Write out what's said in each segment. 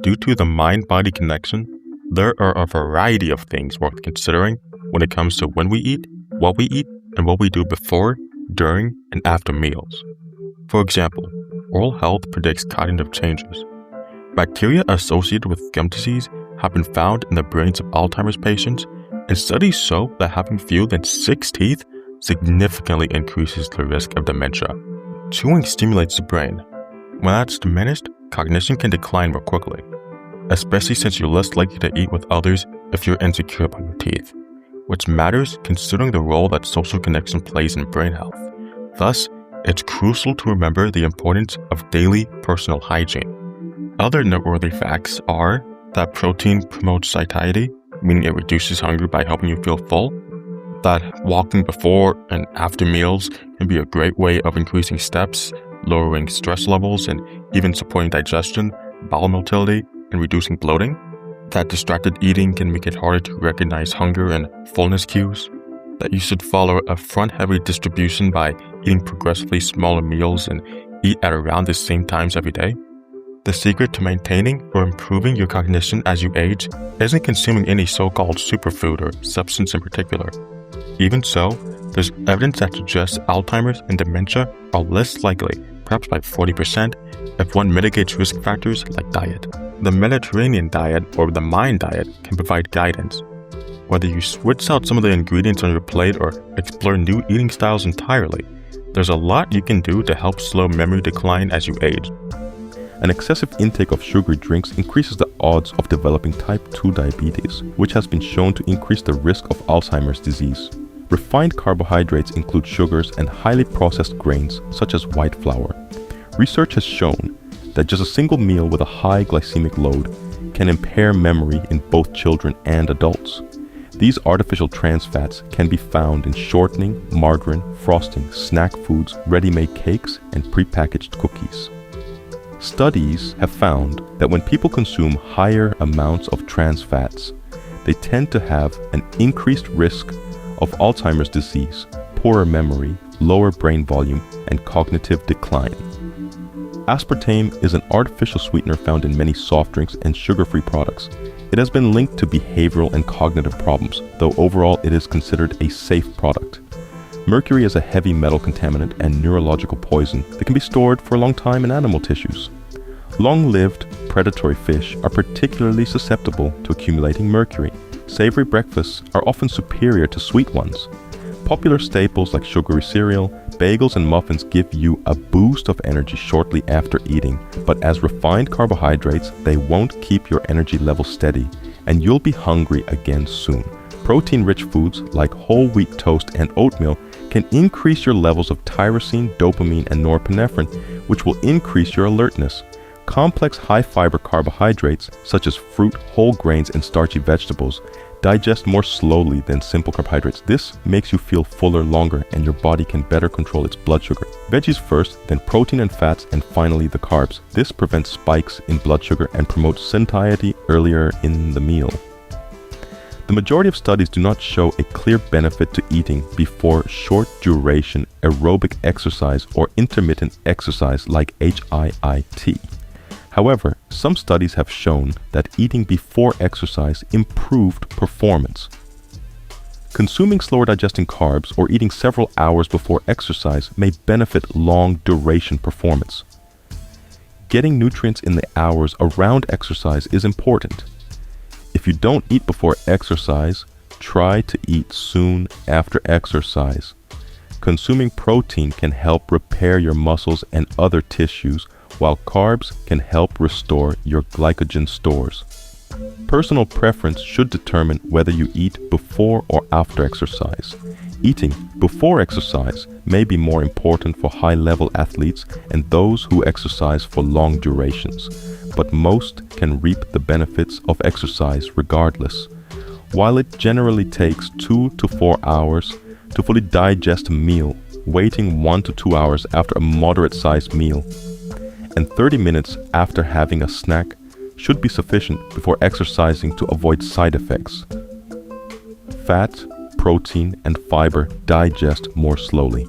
Due to the mind-body connection, there are a variety of things worth considering when it comes to when we eat, and what we do before, during, and after meals. For example, oral health predicts cognitive changes. Bacteria associated with gum disease have been found in the brains of Alzheimer's patients, and studies show that having fewer than 6 teeth significantly increases the risk of dementia. Chewing stimulates the brain. When that's diminished, cognition can decline more quickly, especially since you're less likely to eat with others if you're insecure about your teeth, which matters considering the role that social connection plays in brain health. Thus, it's crucial to remember the importance of daily personal hygiene. Other noteworthy facts are that protein promotes satiety, meaning it reduces hunger by helping you feel full, that walking before and after meals can be a great way of increasing steps, lowering stress levels, and even supporting digestion, bowel motility, and reducing bloating, that distracted eating can make it harder to recognize hunger and fullness cues, that you should follow a front-heavy distribution by eating progressively smaller meals and eat at around the same times every day. The secret to maintaining or improving your cognition as you age isn't consuming any so-called superfood or substance in particular. Even so, there's evidence that suggests Alzheimer's and dementia are less likely, perhaps by 40%, if one mitigates risk factors like diet. The Mediterranean diet or the MIND diet can provide guidance. Whether you switch out some of the ingredients on your plate or explore new eating styles entirely, there's a lot you can do to help slow memory decline as you age. An excessive intake of sugary drinks increases the odds of developing type 2 diabetes, which has been shown to increase the risk of Alzheimer's disease. Refined carbohydrates include sugars and highly processed grains, such as white flour. Research has shown that just a single meal with a high glycemic load can impair memory in both children and adults. These artificial trans fats can be found in shortening, margarine, frosting, snack foods, ready-made cakes, and prepackaged cookies. Studies have found that when people consume higher amounts of trans fats, they tend to have an increased risk of Alzheimer's disease, poorer memory, lower brain volume, and cognitive decline. Aspartame is an artificial sweetener found in many soft drinks and sugar-free products. It has been linked to behavioral and cognitive problems, though overall it is considered a safe product. Mercury is a heavy metal contaminant and neurological poison that can be stored for a long time in animal tissues. Long-lived predatory fish are particularly susceptible to accumulating mercury. Savory breakfasts are often superior to sweet ones. Popular staples like sugary cereal, bagels, and muffins give you a boost of energy shortly after eating, but as refined carbohydrates, they won't keep your energy level steady, and you'll be hungry again soon. Protein-rich foods like whole wheat toast and oatmeal can increase your levels of tyrosine, dopamine, and norepinephrine, which will increase your alertness. Complex high-fiber carbohydrates, such as fruit, whole grains, and starchy vegetables, digest more slowly than simple carbohydrates. This makes you feel fuller longer, and your body can better control its blood sugar. Veggies first, then protein and fats, and finally the carbs. This prevents spikes in blood sugar and promotes satiety earlier in the meal. The majority of studies do not show a clear benefit to eating before short-duration aerobic exercise or intermittent exercise like HIIT. However, some studies have shown that eating before exercise improved performance. Consuming slower digesting carbs or eating several hours before exercise may benefit long-duration performance. Getting nutrients in the hours around exercise is important. If you don't eat before exercise, try to eat soon after exercise. Consuming protein can help repair your muscles and other tissues, while carbs can help restore your glycogen stores. Personal preference should determine whether you eat before or after exercise. Eating before exercise may be more important for high-level athletes and those who exercise for long durations, but most can reap the benefits of exercise regardless. While it generally takes 2 to 4 hours to fully digest a meal, waiting 1 to 2 hours after a moderate-sized meal, and 30 minutes after having a snack should be sufficient before exercising to avoid side effects. Fat, protein, and fiber digest more slowly.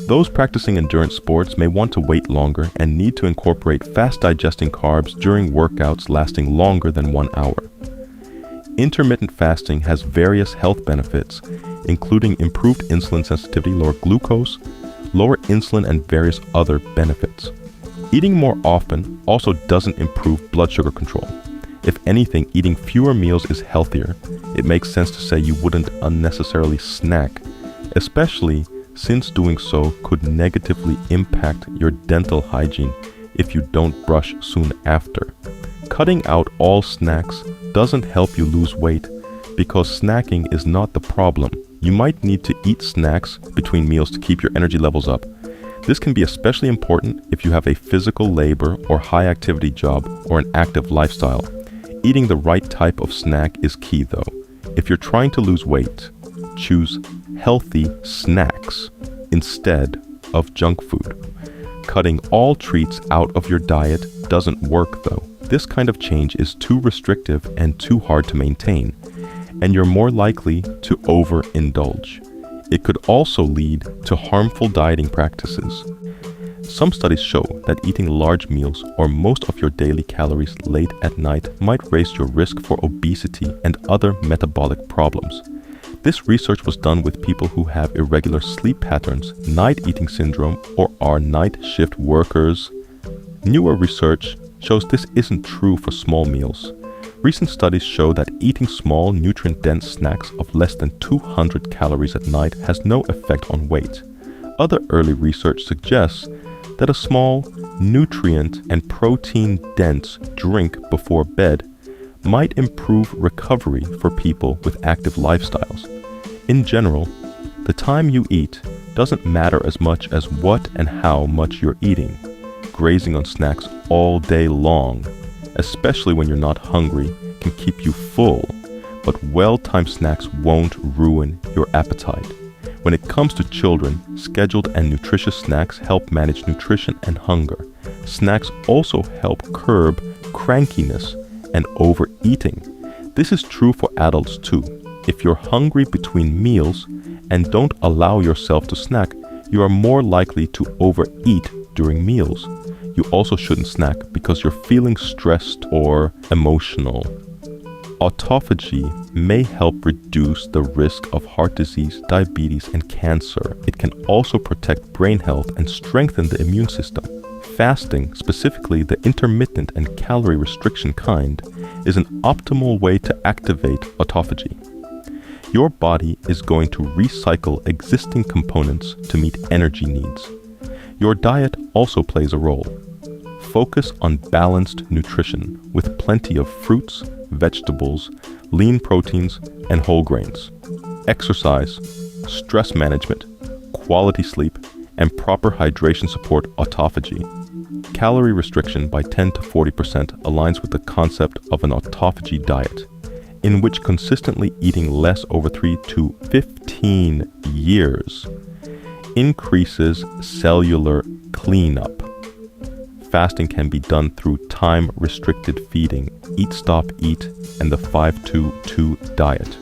Those practicing endurance sports may want to wait longer and need to incorporate fast-digesting carbs during workouts lasting longer than 1 hour. Intermittent fasting has various health benefits, including improved insulin sensitivity, lower glucose, lower insulin, and various other benefits. Eating more often also doesn't improve blood sugar control. If anything, eating fewer meals is healthier. It makes sense to say you wouldn't unnecessarily snack, especially since doing so could negatively impact your dental hygiene if you don't brush soon after. Cutting out all snacks doesn't help you lose weight because snacking is not the problem. You might need to eat snacks between meals to keep your energy levels up. This can be especially important if you have a physical labor or high activity job or an active lifestyle. Eating the right type of snack is key though. If you're trying to lose weight, choose healthy snacks instead of junk food. Cutting all treats out of your diet doesn't work though. This kind of change is too restrictive and too hard to maintain, and you're more likely to overindulge. It could also lead to harmful dieting practices. Some studies show that eating large meals or most of your daily calories late at night might raise your risk for obesity and other metabolic problems. This research was done with people who have irregular sleep patterns, night eating syndrome, or are night shift workers. Newer research shows this isn't true for small meals. Recent studies show that eating small, nutrient-dense snacks of less than 200 calories at night has no effect on weight. Other early research suggests that a small, nutrient and protein-dense drink before bed might improve recovery for people with active lifestyles. In general, the time you eat doesn't matter as much as what and how much you're eating. Grazing on snacks all day long, especially when you're not hungry, can keep you full, but well-timed snacks won't ruin your appetite. When it comes to children, scheduled and nutritious snacks help manage nutrition and hunger. Snacks also help curb crankiness and overeating. This is true for adults too. If you're hungry between meals and don't allow yourself to snack, you are more likely to overeat during meals. You also shouldn't snack because you're feeling stressed or emotional. Autophagy may help reduce the risk of heart disease, diabetes, and cancer. It can also protect brain health and strengthen the immune system. Fasting, specifically the intermittent and calorie restriction kind, is an optimal way to activate autophagy. Your body is going to recycle existing components to meet energy needs. Your diet also plays a role. Focus on balanced nutrition with plenty of fruits, vegetables, lean proteins, and whole grains. Exercise, stress management, quality sleep, and proper hydration support autophagy. Calorie restriction by 10 to 40% aligns with the concept of an autophagy diet, in which consistently eating less over 3 to 15 years increases cellular cleanup. Fasting can be done through time-restricted feeding, eat, stop, eat, and the 5-2-2 diet.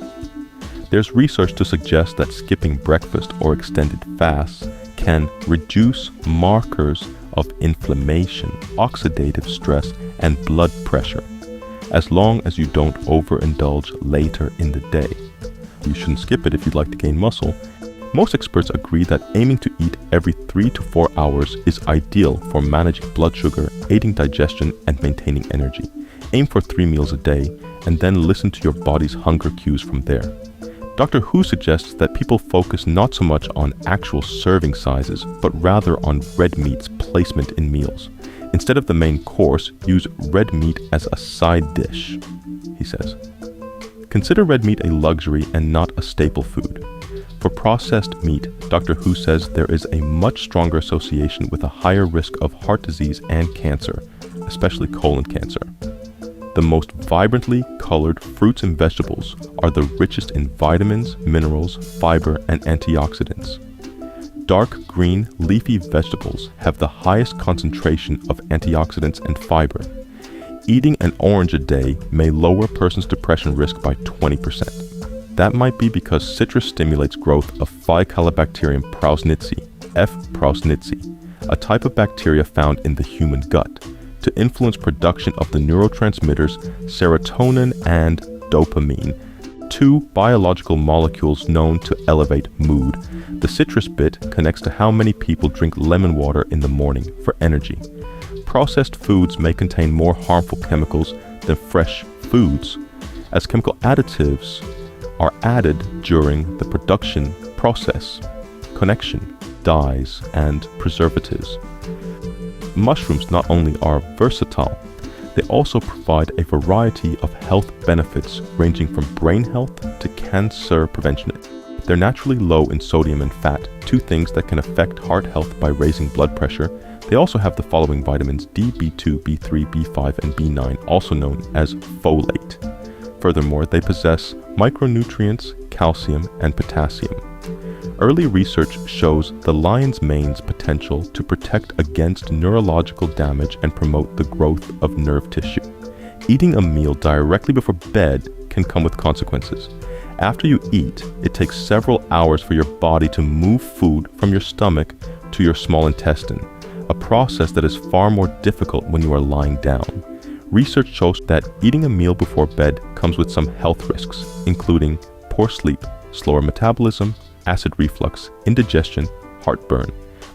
There's research to suggest that skipping breakfast or extended fasts can reduce markers of inflammation, oxidative stress, and blood pressure, as long as you don't overindulge later in the day. You shouldn't skip it if you'd like to gain muscle. Most experts agree that aiming to eat every 3 to 4 hours is ideal for managing blood sugar, aiding digestion, and maintaining energy. Aim for 3 meals a day, and then listen to your body's hunger cues from there. Dr. Who suggests that people focus not so much on actual serving sizes, but rather on red meat's placement in meals. Instead of the main course, use red meat as a side dish, he says. Consider red meat a luxury and not a staple food. For processed meat, Dr. Who says there is a much stronger association with a higher risk of heart disease and cancer, especially colon cancer. The most vibrantly colored fruits and vegetables are the richest in vitamins, minerals, fiber, and antioxidants. Dark green leafy vegetables have the highest concentration of antioxidants and fiber. Eating an orange a day may lower a person's depression risk by 20%. That might be because citrus stimulates growth of Faecalibacterium prausnitzii, F. prausnitzii, a type of bacteria found in the human gut, to influence production of the neurotransmitters serotonin and dopamine, two biological molecules known to elevate mood. The citrus bit connects to how many people drink lemon water in the morning for energy. Processed foods may contain more harmful chemicals than fresh foods, as chemical additives are added during the production process, connection, dyes, and preservatives. Mushrooms not only are versatile, they also provide a variety of health benefits ranging from brain health to cancer prevention. They're naturally low in sodium and fat, two things that can affect heart health by raising blood pressure. They also have the following vitamins: D, B2, B3, B5, and B9, also known as folate. Furthermore, they possess micronutrients, calcium, and potassium. Early research shows the lion's mane's potential to protect against neurological damage and promote the growth of nerve tissue. Eating a meal directly before bed can come with consequences. After you eat, it takes several hours for your body to move food from your stomach to your small intestine, a process that is far more difficult when you are lying down. Research shows that eating a meal before bed comes with some health risks, including poor sleep, slower metabolism, acid reflux, indigestion, heartburn.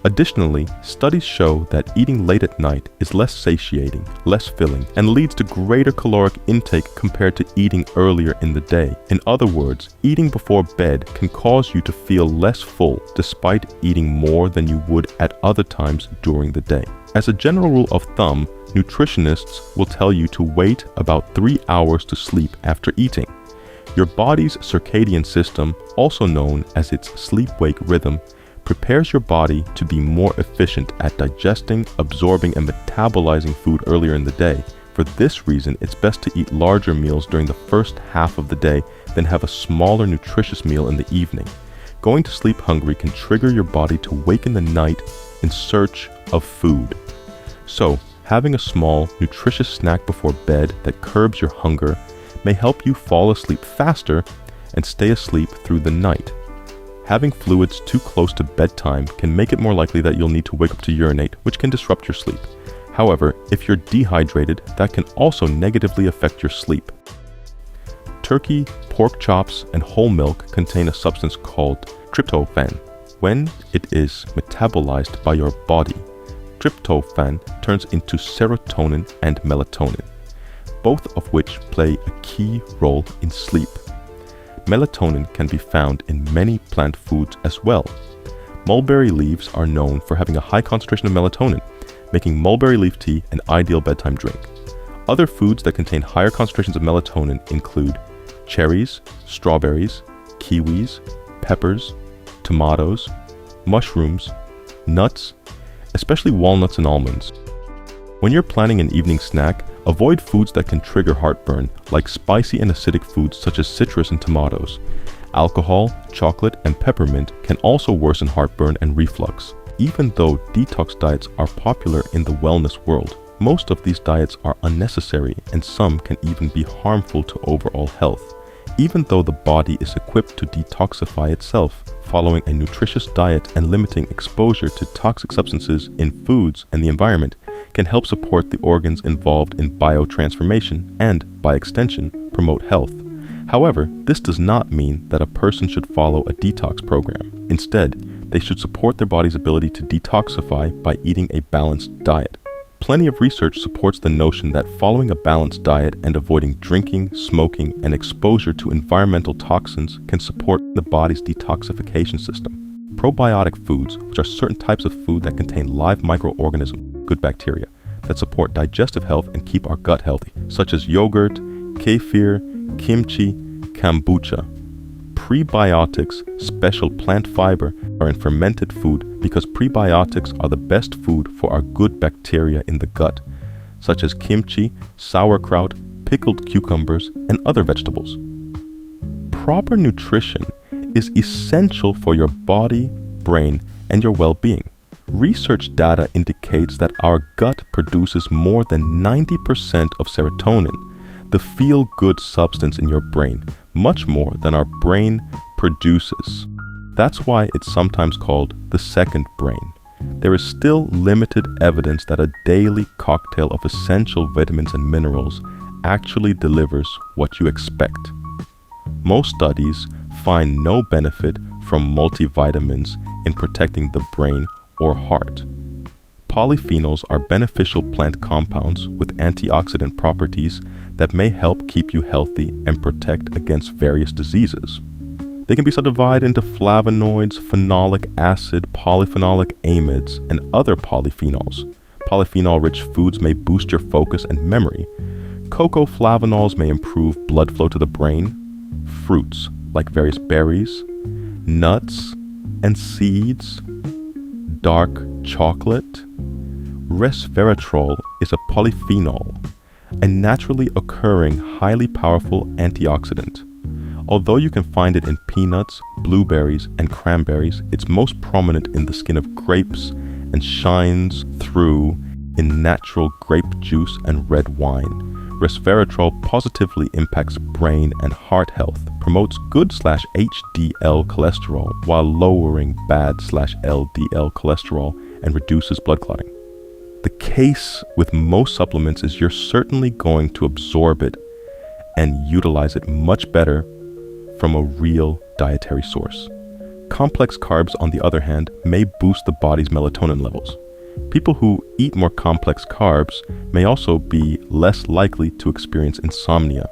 Additionally, studies show that eating late at night is less satiating, less filling, and leads to greater caloric intake compared to eating earlier in the day. In other words, eating before bed can cause you to feel less full despite eating more than you would at other times during the day. As a general rule of thumb, nutritionists will tell you to wait about 3 hours to sleep after eating. Your body's circadian system, also known as its sleep-wake rhythm, prepares your body to be more efficient at digesting, absorbing, and metabolizing food earlier in the day. For this reason, it's best to eat larger meals during the first half of the day than have a smaller nutritious meal in the evening. Going to sleep hungry can trigger your body to wake in the night in search of food. So, having a small, nutritious snack before bed that curbs your hunger may help you fall asleep faster and stay asleep through the night. Having fluids too close to bedtime can make it more likely that you'll need to wake up to urinate, which can disrupt your sleep. However, if you're dehydrated, that can also negatively affect your sleep. Turkey, pork chops, and whole milk contain a substance called tryptophan. When it is metabolized by your body, tryptophan turns into serotonin and melatonin, both of which play a key role in sleep. Melatonin can be found in many plant foods as well. Mulberry leaves are known for having a high concentration of melatonin, making mulberry leaf tea an ideal bedtime drink. Other foods that contain higher concentrations of melatonin include cherries, strawberries, kiwis, peppers, tomatoes, mushrooms, nuts, especially walnuts and almonds. When you're planning an evening snack, avoid foods that can trigger heartburn, like spicy and acidic foods such as citrus and tomatoes. Alcohol, chocolate, and peppermint can also worsen heartburn and reflux. Even though detox diets are popular in the wellness world, most of these diets are unnecessary and some can even be harmful to overall health. Even though the body is equipped to detoxify itself, following a nutritious diet and limiting exposure to toxic substances in foods and the environment can help support the organs involved in biotransformation and, by extension, promote health. However, this does not mean that a person should follow a detox program. Instead, they should support their body's ability to detoxify by eating a balanced diet. Plenty of research supports the notion that following a balanced diet and avoiding drinking, smoking, and exposure to environmental toxins can support the body's detoxification system. Probiotic foods, which are certain types of food that contain live microorganisms, good bacteria, that support digestive health and keep our gut healthy, such as yogurt, kefir, kimchi, kombucha. Prebiotics, special plant fiber, are in fermented food because prebiotics are the best food for our good bacteria in the gut, such as kimchi, sauerkraut, pickled cucumbers, and other vegetables. Proper nutrition is essential for your body, brain, and your well-being. Research data indicates that our gut produces more than 90% of serotonin, the feel-good substance in your brain, much more than our brain produces. That's why it's sometimes called the second brain. There is still limited evidence that a daily cocktail of essential vitamins and minerals actually delivers what you expect. Most studies find no benefit from multivitamins in protecting the brain or heart. Polyphenols are beneficial plant compounds with antioxidant properties that may help keep you healthy and protect against various diseases. They can be subdivided into flavonoids, phenolic acid, polyphenolic amides, and other polyphenols. Polyphenol-rich foods may boost your focus and memory. Cocoa flavonols may improve blood flow to the brain. Fruits, like various berries, nuts, and seeds. Dark chocolate. Resveratrol is a polyphenol, a naturally occurring, highly powerful antioxidant. Although you can find it in peanuts, blueberries, and cranberries, it's most prominent in the skin of grapes and shines through in natural grape juice and red wine. Resveratrol positively impacts brain and heart health, promotes good/HDL cholesterol while lowering bad/LDL cholesterol, and reduces blood clotting. The case with most supplements is you're certainly going to absorb it and utilize it much better from a real dietary source. Complex carbs, on the other hand, may boost the body's melatonin levels. People who eat more complex carbs may also be less likely to experience insomnia.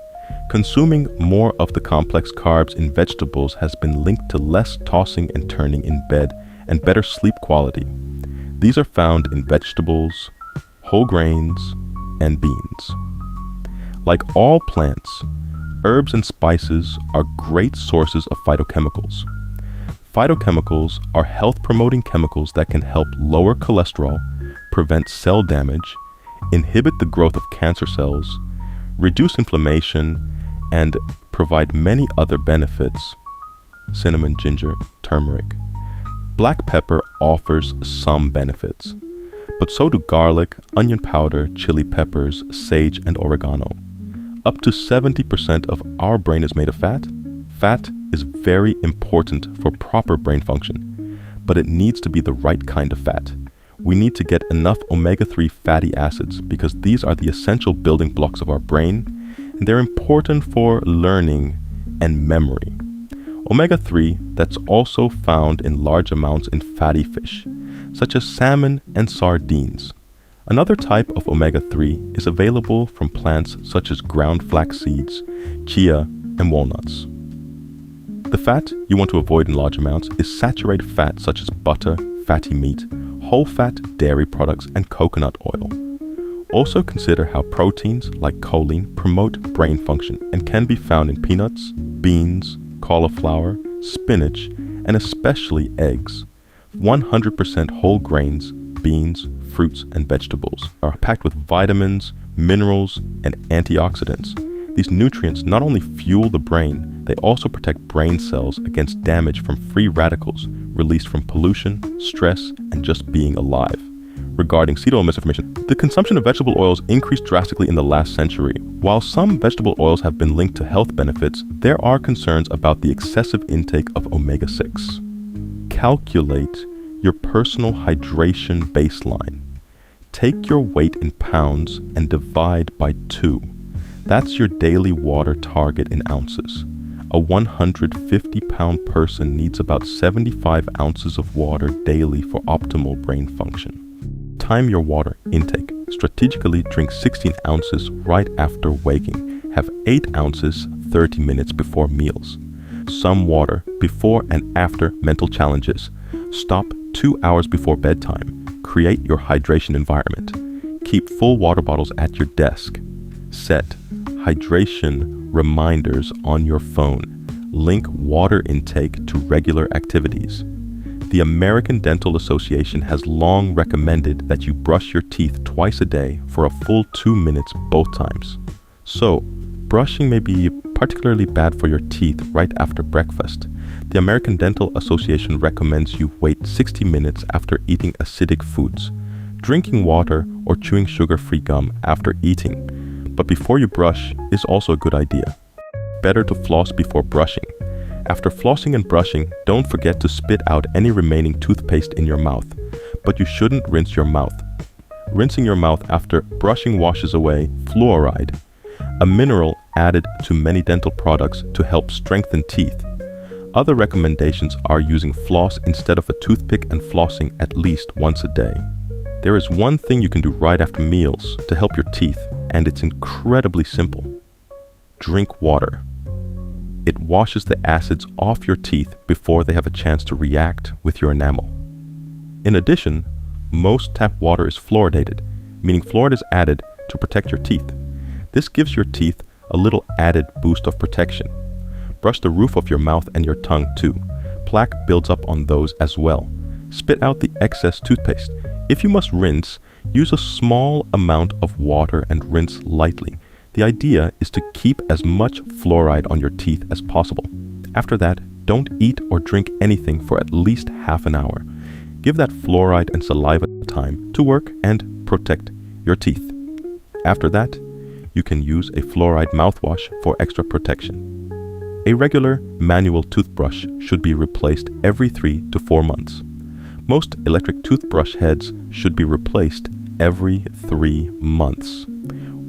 Consuming more of the complex carbs in vegetables has been linked to less tossing and turning in bed and better sleep quality. These are found in vegetables, whole grains, and beans. Like all plants, herbs and spices are great sources of phytochemicals. Phytochemicals are health-promoting chemicals that can help lower cholesterol, prevent cell damage, inhibit the growth of cancer cells, reduce inflammation, and provide many other benefits. Cinnamon, ginger, turmeric. Black pepper offers some benefits, but so do garlic, onion powder, chili peppers, sage, and oregano. Up to 70% of our brain is made of fat. Fat is very important for proper brain function, but it needs to be the right kind of fat. We need to get enough omega-3 fatty acids because these are the essential building blocks of our brain, and they're important for learning and memory. Omega-3 that's also found in large amounts in fatty fish, such as salmon and sardines. Another type of omega-3 is available from plants such as ground flax seeds, chia, and walnuts. The fat you want to avoid in large amounts is saturated fat such as butter, fatty meat, whole fat dairy products, and coconut oil. Also consider how proteins like choline promote brain function and can be found in peanuts, beans, cauliflower, spinach, and especially eggs. 100% whole grains, beans, fruits, and vegetables are packed with vitamins, minerals, and antioxidants. These nutrients not only fuel the brain, they also protect brain cells against damage from free radicals released from pollution, stress, and just being alive. Regarding seed oil misinformation, the consumption of vegetable oils increased drastically in the last century. While some vegetable oils have been linked to health benefits, there are concerns about the excessive intake of omega-6. Calculate your personal hydration baseline. Take your weight in pounds and divide by 2. That's your daily water target in ounces. A 150-pound person needs about 75 ounces of water daily for optimal brain function. Time your water intake. Strategically drink 16 ounces right after waking. Have 8 ounces 30 minutes before meals. Some water before and after mental challenges. Stop 2 hours before bedtime. Create your hydration environment. Keep full water bottles at your desk. Set hydration reminders on your phone. Link water intake to regular activities. The American Dental Association has long recommended that you brush your teeth twice a day for a full 2 minutes both times. So, brushing may be particularly bad for your teeth right after breakfast. The American Dental Association recommends you wait 60 minutes after eating acidic foods, drinking water, or chewing sugar-free gum after eating. But before you brush is also a good idea. Better to floss before brushing. After flossing and brushing, don't forget to spit out any remaining toothpaste in your mouth, but you shouldn't rinse your mouth. Rinsing your mouth after brushing washes away fluoride, a mineral added to many dental products to help strengthen teeth. Other recommendations are using floss instead of a toothpick and flossing at least once a day. There is one thing you can do right after meals to help your teeth, and it's incredibly simple. Drink water. It washes the acids off your teeth before they have a chance to react with your enamel. In addition, most tap water is fluoridated, meaning fluoride is added to protect your teeth. This gives your teeth a little added boost of protection. Brush the roof of your mouth and your tongue too. Plaque builds up on those as well. Spit out the excess toothpaste. If you must rinse, use a small amount of water and rinse lightly. The idea is to keep as much fluoride on your teeth as possible. After that, don't eat or drink anything for at least half an hour. Give that fluoride and saliva time to work and protect your teeth. After that, you can use a fluoride mouthwash for extra protection. A regular manual toothbrush should be replaced every 3 to 4 months. Most electric toothbrush heads should be replaced every 3 months.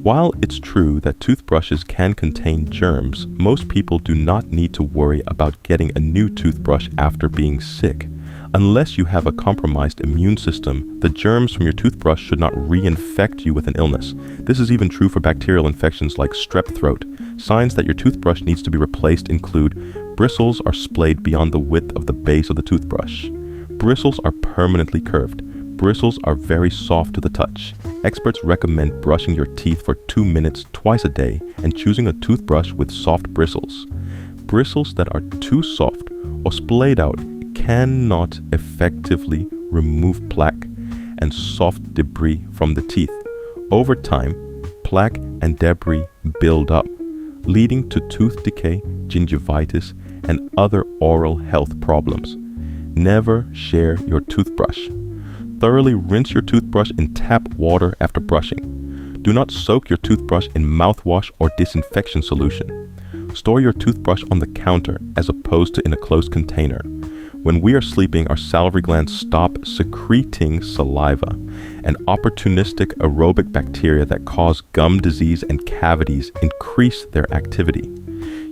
While it's true that toothbrushes can contain germs, most people do not need to worry about getting a new toothbrush after being sick. Unless you have a compromised immune system, the germs from your toothbrush should not reinfect you with an illness. This is even true for bacterial infections like strep throat. Signs that your toothbrush needs to be replaced include bristles are splayed beyond the width of the base of the toothbrush. Bristles are permanently curved. Bristles are very soft to the touch. Experts recommend brushing your teeth for 2 minutes twice a day and choosing a toothbrush with soft bristles. Bristles that are too soft or splayed out cannot effectively remove plaque and soft debris from the teeth. Over time, plaque and debris build up, leading to tooth decay, gingivitis, and other oral health problems. Never share your toothbrush. Thoroughly rinse your toothbrush in tap water after brushing. Do not soak your toothbrush in mouthwash or disinfection solution. Store your toothbrush on the counter as opposed to in a closed container. When we are sleeping, our salivary glands stop secreting saliva, and opportunistic aerobic bacteria that cause gum disease and cavities increase their activity.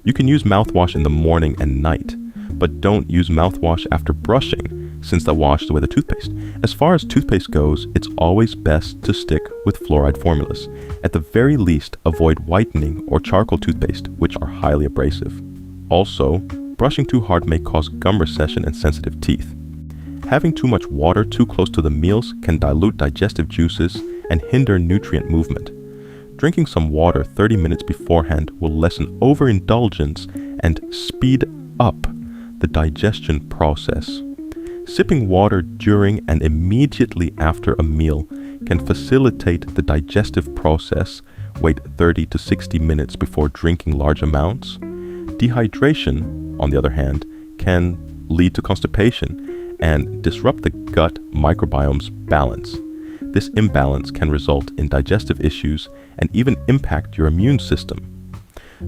You can use mouthwash in the morning and night, but don't use mouthwash after brushing, since that washes away the toothpaste. As far as toothpaste goes, it's always best to stick with fluoride formulas. At the very least, avoid whitening or charcoal toothpaste, which are highly abrasive. Also, brushing too hard may cause gum recession and sensitive teeth. Having too much water too close to the meals can dilute digestive juices and hinder nutrient movement. Drinking some water 30 minutes beforehand will lessen overindulgence and speed up the digestion process. Sipping water during and immediately after a meal can facilitate the digestive process. Wait 30 to 60 minutes before drinking large amounts. Dehydration, on the other hand, can lead to constipation and disrupt the gut microbiome's balance. This imbalance can result in digestive issues and even impact your immune system.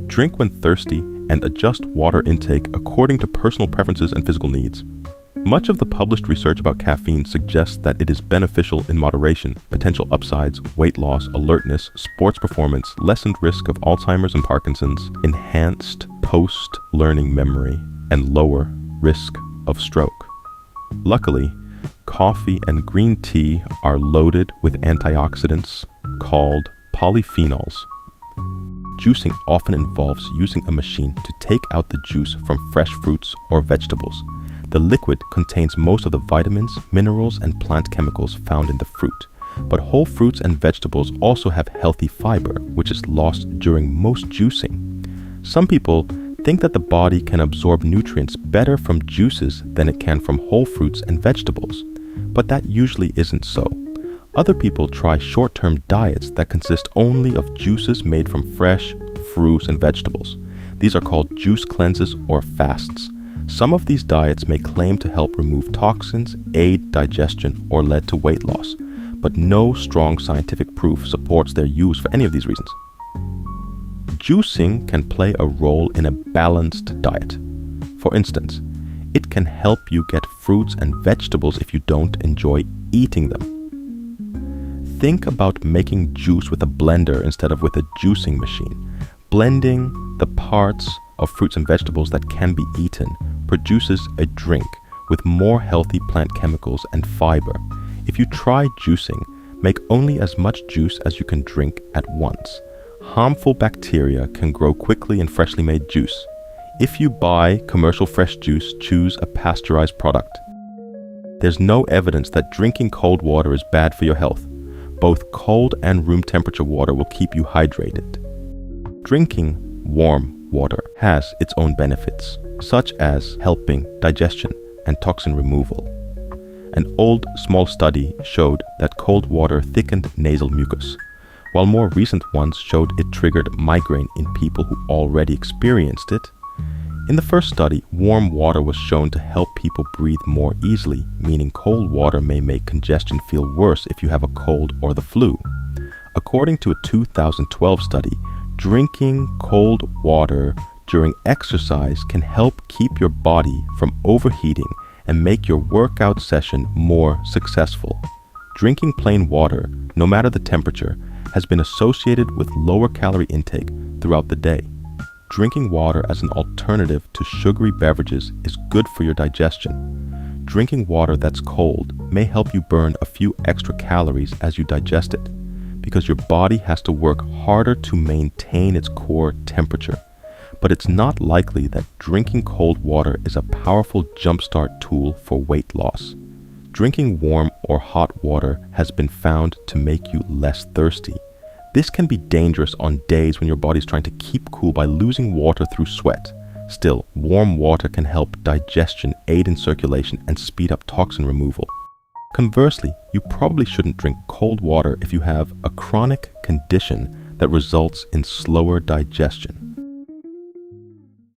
Drink when thirsty and adjust water intake according to personal preferences and physical needs. Much of the published research about caffeine suggests that it is beneficial in moderation. Potential upsides: weight loss, alertness, sports performance, lessened risk of Alzheimer's and Parkinson's, enhanced post-learning memory, and lower risk of stroke. Luckily, coffee and green tea are loaded with antioxidants called polyphenols. Juicing often involves using a machine to take out the juice from fresh fruits or vegetables. The liquid contains most of the vitamins, minerals, and plant chemicals found in the fruit. But whole fruits and vegetables also have healthy fiber, which is lost during most juicing. Some people think that the body can absorb nutrients better from juices than it can from whole fruits and vegetables, but that usually isn't so. Other people try short-term diets that consist only of juices made from fresh fruits and vegetables. These are called juice cleanses or fasts. Some of these diets may claim to help remove toxins, aid digestion, or lead to weight loss, but no strong scientific proof supports their use for any of these reasons. Juicing can play a role in a balanced diet. For instance, it can help you get fruits and vegetables if you don't enjoy eating them. Think about making juice with a blender instead of with a juicing machine. Blending the parts of fruits and vegetables that can be eaten produces a drink with more healthy plant chemicals and fiber. If you try juicing, make only as much juice as you can drink at once. Harmful bacteria can grow quickly in freshly made juice. If you buy commercial fresh juice, choose a pasteurized product. There's no evidence that drinking cold water is bad for your health. Both cold and room temperature water will keep you hydrated. Drinking warm water has its own benefits, such as helping digestion and toxin removal. An old small study showed that cold water thickened nasal mucus, while more recent ones showed it triggered migraine in people who already experienced it. In the first study, warm water was shown to help people breathe more easily, meaning cold water may make congestion feel worse if you have a cold or the flu. According to a 2012 study, drinking cold water during exercise can help keep your body from overheating and make your workout session more successful. Drinking plain water, no matter the temperature, has been associated with lower calorie intake throughout the day. Drinking water as an alternative to sugary beverages is good for your digestion. Drinking water that's cold may help you burn a few extra calories as you digest it, because your body has to work harder to maintain its core temperature. But it's not likely that drinking cold water is a powerful jumpstart tool for weight loss. Drinking warm or hot water has been found to make you less thirsty. This can be dangerous on days when your body's trying to keep cool by losing water through sweat. Still, warm water can help digestion, aid in circulation, and speed up toxin removal. Conversely, you probably shouldn't drink cold water if you have a chronic condition that results in slower digestion.